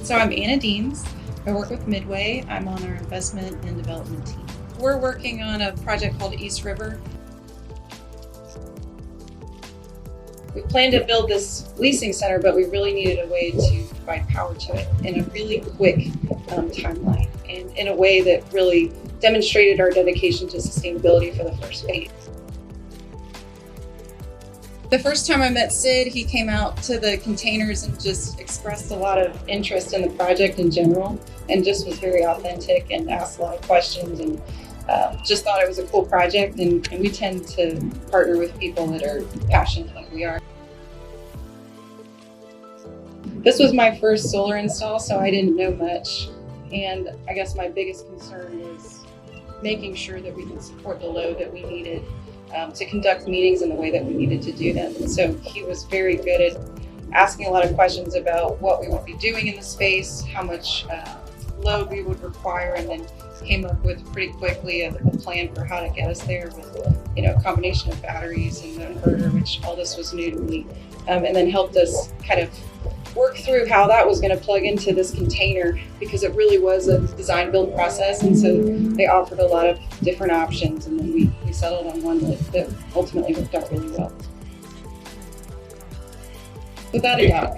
So I'm Anna Deans. I work with Midway. I'm on our investment and development team. We're working on a project called East River. We planned to build this leasing center, but we really needed a way to provide power to it in a really quick timeline and in a way that really demonstrated our dedication to sustainability for the first phase. The first time I met Sid, he came out to the containers and just expressed a lot of interest in the project in general and just was very authentic and asked a lot of questions and just thought it was a cool project. And we tend to partner with people that are passionate like we are. This was my first solar install, so I didn't know much. And I guess my biggest concern was making sure that we could support the load that we needed to conduct meetings in the way that we needed to do them. And so he was very good at asking a lot of questions about what we would be doing in the space, how much load we would require, and then came up with pretty quickly a plan for how to get us there with a combination of batteries and the inverter, which all this was new to me, and then helped us kind of work through how that was going to plug into this container, because it really was a design build process. And so they offered a lot of different options, and then we settled on one that ultimately worked out really well. Without a doubt.